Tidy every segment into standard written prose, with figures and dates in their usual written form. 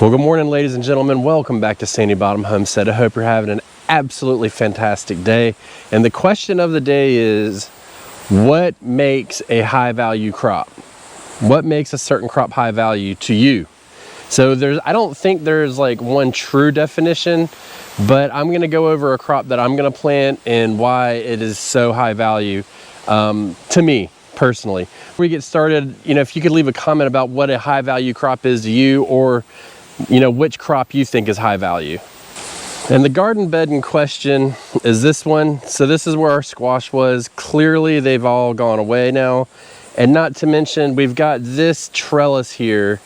Well, good morning, ladies and gentlemen. Welcome back to Sandy Bottom Homestead. I hope you're having an absolutely fantastic day. And the question of the day is, what makes a high value crop? What makes a certain crop high value to you? So I don't think there's like one true definition, but I'm going to go over a crop that I'm going to plant and why it is so high value to me personally. Before we get started, if you could leave a comment about what a high value crop is to you, or which crop you think is high value. And the garden bed in question is this one. So this is where our squash was. Clearly they've all gone away now. And not to mention, we've got this trellis here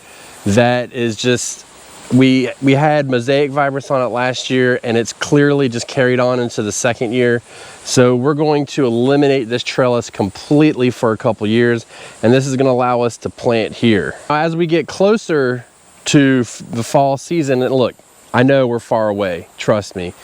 that is just, we had mosaic virus on it last year, and it's clearly just carried on into the second year. So we're going to eliminate this trellis completely for a couple years, and this is going to allow us to plant here. As we get closer to the fall season, and look, I know we're far away, trust me,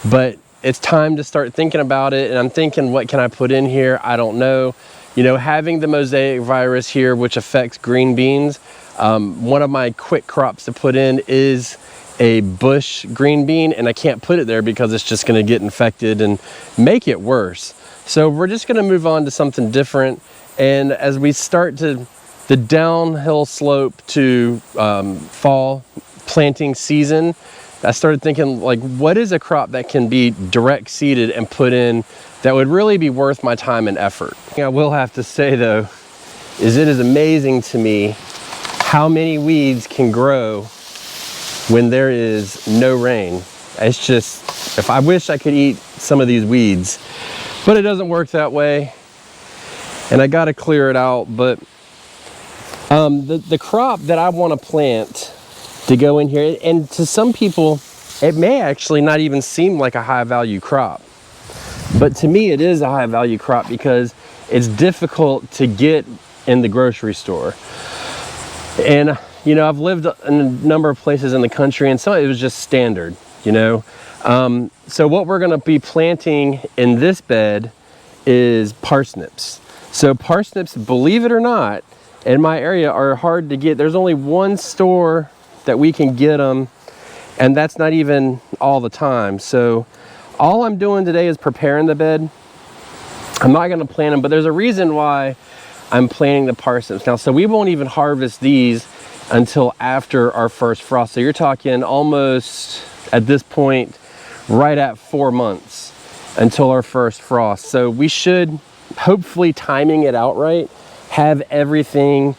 but it's time to start thinking about it. And I'm thinking, what can I put in here? I don't know. Having the mosaic virus here, which affects green beans, one of my quick crops to put in is a bush green bean, and I can't put it there because it's just going to get infected and make it worse. So we're just going to move on to something different. And as we start to the downhill slope to fall planting season, I started thinking, like, what is a crop that can be direct seeded and put in that would really be worth my time and effort? I will have to say though, is it is amazing to me how many weeds can grow when there is no rain. It's just, if I wish I could eat some of these weeds, but it doesn't work that way, and I got to clear it out. But the crop that I want to plant to go in here, and to some people it may actually not even seem like a high value crop, but to me it is a high value crop because it's difficult to get in the grocery store. And I've lived in a number of places in the country, and some of it was just standard, so what we're going to be planting in this bed is parsnips. So parsnips, believe it or not, in my area are hard to get. There's only one store that we can get them, and that's not even all the time. So all I'm doing today is preparing the bed. I'm not going to plant them, but there's a reason why I'm planting the parsnips now. So we won't even harvest these until after our first frost. So you're talking almost, at this point, right at 4 months until our first frost. So we should, hopefully timing it out right, have everything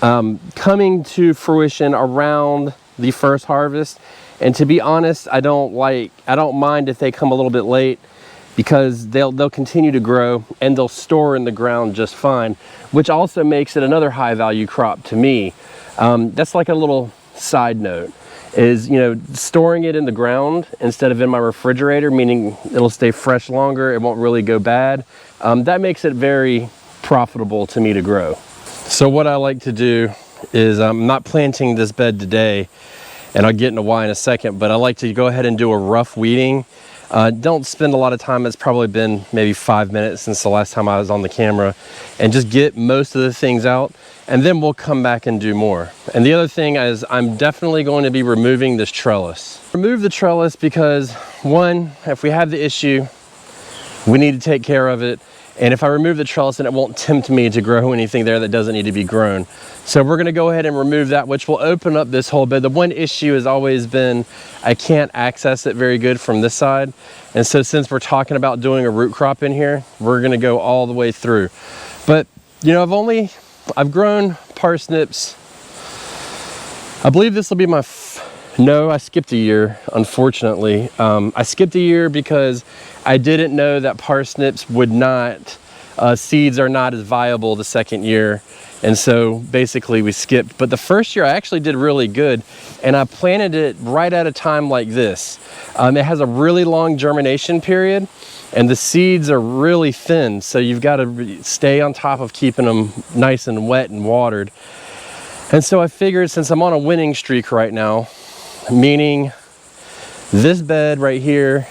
coming to fruition around the first harvest. And to be honest, I don't mind if they come a little bit late, because they'll continue to grow and they'll store in the ground just fine, which also makes it another high value crop to me. That's like a little side note, is storing it in the ground instead of in my refrigerator, meaning it'll stay fresh longer, it won't really go bad. That makes it very profitable to me to grow. So what I like to do is, I'm not planting this bed today, and I'll get into why in a second, but I like to go ahead and do a rough weeding. Don't spend a lot of time. It's probably been maybe 5 minutes since the last time I was on the camera, and just get most of the things out, and then we'll come back and do more. And the other thing is, I'm definitely going to be removing this trellis. Remove the trellis because, one, if we have the issue, we need to take care of it. And if I remove the trellis, then it won't tempt me to grow anything there that doesn't need to be grown. So we're gonna go ahead and remove that, which will open up this whole bed. The one issue has always been, I can't access it very good from this side. And so since we're talking about doing a root crop in here, we're gonna go all the way through. But I've grown parsnips. I believe this will be my, no, I skipped a year, unfortunately. I skipped a year because I didn't know that parsnips would not, seeds are not as viable the second year. And so basically we skipped. But the first year I actually did really good, and I planted it right at a time like this. It has a really long germination period, and the seeds are really thin. So you've got to stay on top of keeping them nice and wet and watered. And so I figured, since I'm on a winning streak right now, meaning this bed right here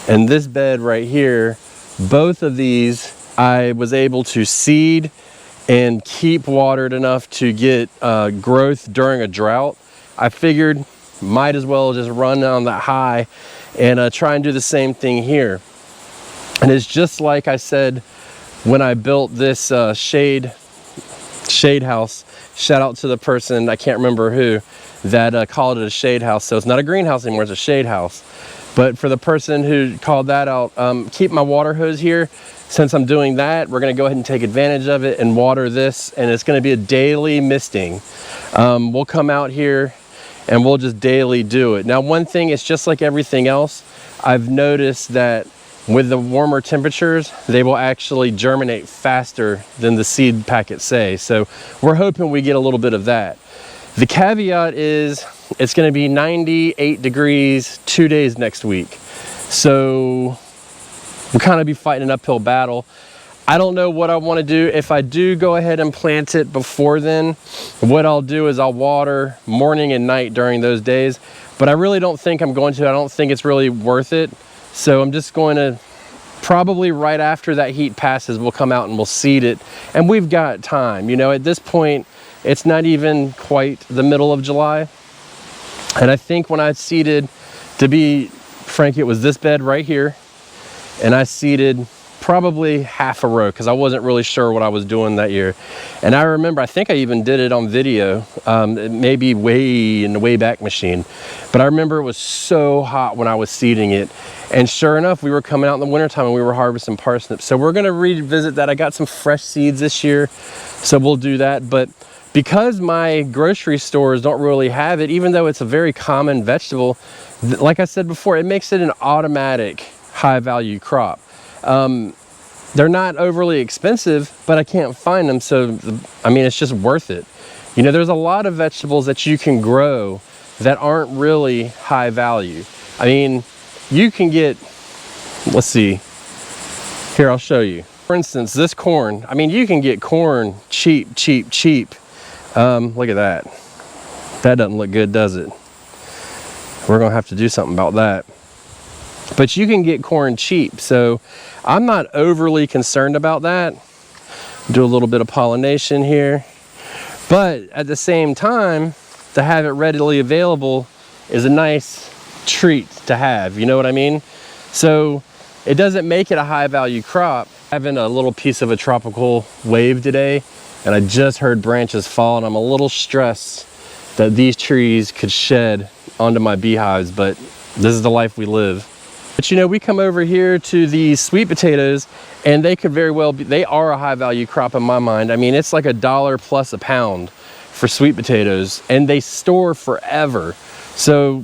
and this bed right here, both of these I was able to seed and keep watered enough to get growth during a drought. I figured might as well just run on that high and try and do the same thing here. And it's just like I said when I built this shade house. Shout out to the person, I can't remember who, that called it a shade house. So it's not a greenhouse anymore, it's a shade house. But for the person who called that out, keep my water hose here. Since I'm doing that, we're gonna go ahead and take advantage of it and water this, and it's gonna be a daily misting. We'll come out here and we'll just daily do it. Now, one thing, it's just like everything else. I've noticed that with the warmer temperatures, they will actually germinate faster than the seed packets say. So we're hoping we get a little bit of that. The caveat is it's gonna be 98 degrees 2 days next week. So we'll kind of be fighting an uphill battle. I don't know what I want to do. If I do go ahead and plant it before then, what I'll do is I'll water morning and night during those days. But I really don't think I'm going to. I don't think it's really worth it. So I'm just going to probably right after that heat passes, we'll come out and we'll seed it. And we've got time. You know, at this point, it's not even quite the middle of July. And I think when I seeded, to be frank, it was this bed right here. And I seeded probably half a row because I wasn't really sure what I was doing that year. And I remember, I think I even did it on video, maybe way in the Wayback Machine. But I remember it was so hot when I was seeding it. And sure enough, we were coming out in the wintertime and we were harvesting parsnips. So we're gonna revisit that. I got some fresh seeds this year, so we'll do that. But because my grocery stores don't really have it, even though it's a very common vegetable, like I said before, it makes it an automatic high value crop. They're not overly expensive, but I can't find them. So, I mean, it's just worth it. You know, there's a lot of vegetables that you can grow that aren't really high value. I mean, you can get, let's see, here, I'll show you. For instance, this corn, I mean, you can get corn cheap. Look at that. That doesn't look good, does it? We're gonna have to do something about that. But you can get corn cheap, so I'm not overly concerned about that. Do a little bit of pollination here. But at the same time, to have it readily available is a nice treat to have, you know what I mean? So it doesn't make it a high value crop. Having a little piece of a tropical wave today, and I just heard branches fall, and I'm a little stressed that these trees could shed onto my beehives, but this is the life we live. But you know, we come over here to these sweet potatoes, and they could very well be, they are a high value crop in my mind. I mean, it's like $1 plus a pound for sweet potatoes, and they store forever. So,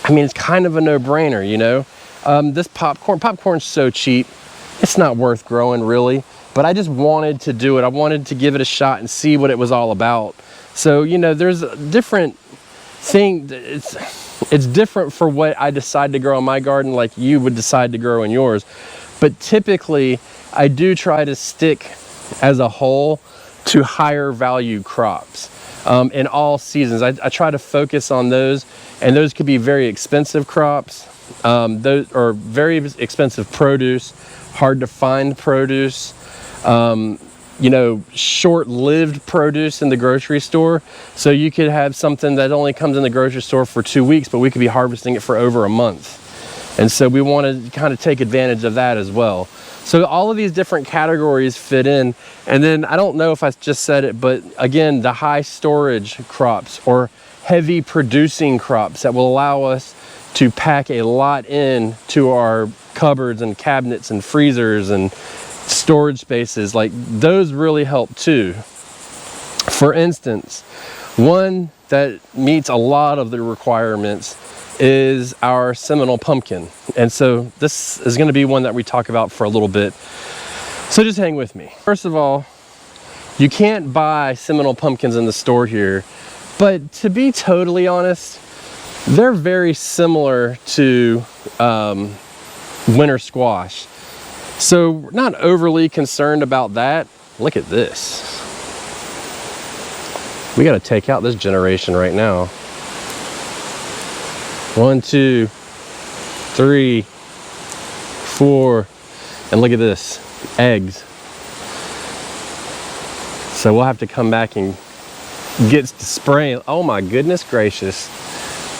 I mean, it's kind of a no-brainer, you know? This popcorn's so cheap, it's not worth growing really, but I just wanted to do it. I wanted to give it a shot and see what it was all about. So, you know, there's a different thing. It's different for what I decide to grow in my garden, like you would decide to grow in yours. But typically, I do try to stick as a whole to higher value crops in all seasons. I try to focus on those, and those could be very expensive crops. Those are very expensive produce, hard to find produce. You know, short-lived produce in the grocery store. So you could have something that only comes in the grocery store for 2 weeks, but we could be harvesting it for over a month. And so we want to kind of take advantage of that as well. So all of these different categories fit in. And then I don't know if I just said it, but again, the high storage crops or heavy producing crops that will allow us to pack a lot in to our cupboards and cabinets and freezers and storage spaces, like those really help too. For instance, one that meets a lot of the requirements is our Seminole pumpkin. And so this is going to be one that we talk about for a little bit. So just hang with me. First of all, you can't buy Seminole pumpkins in the store here, but to be totally honest, they're very similar to winter squash. So we're not overly concerned about that. Look at this. We got to take out this generation right now. 1, 2, 3, 4, and look at this, eggs. So we'll have to come back and gets to spraying. Oh my goodness gracious.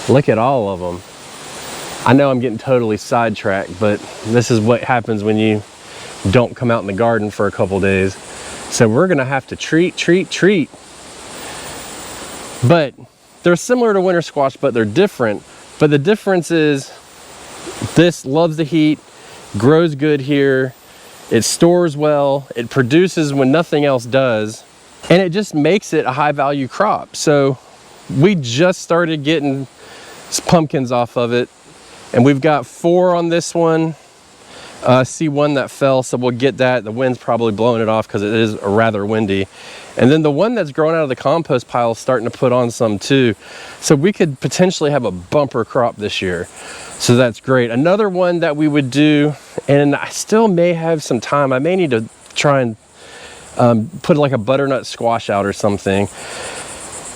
Look at all of them. I know I'm getting totally sidetracked, but this is what happens when you don't come out in the garden for a couple days. So we're gonna have to treat. But they're similar to winter squash, but they're different. But the difference is this loves the heat, grows good here, it stores well, it produces when nothing else does, and it just makes it a high value crop. So we just started getting pumpkins off of it, and we've got 4 on this one. See one that fell, so we'll get that. The wind's probably blowing it off because it is rather windy. And then the one that's growing out of the compost pile is starting to put on some too. So we could potentially have a bumper crop this year. So that's great. Another one that we would do, and I still may have some time, I may need to try and put like a butternut squash out or something.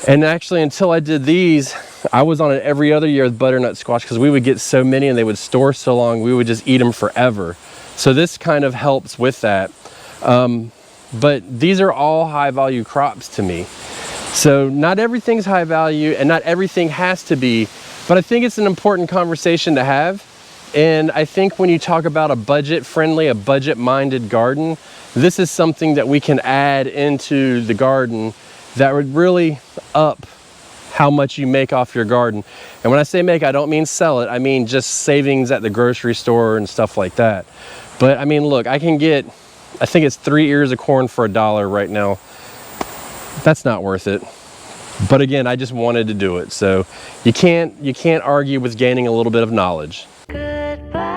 And actually, until I did these, I was on it every other year with butternut squash because we would get so many and they would store so long, we would just eat them forever. So this kind of helps with that. But these are all high value crops to me. So not everything's high value and not everything has to be, but I think it's an important conversation to have. And I think when you talk about a budget friendly, a budget minded garden, this is something that we can add into the garden that would really up how much you make off your garden. And when I say make, I don't mean sell it. I mean just savings at the grocery store and stuff like that. But I mean, look, I can get, I think it's 3 ears of corn for $1 right now. That's not worth it. But again, I just wanted to do it. So you can't argue with gaining a little bit of knowledge. Goodbye.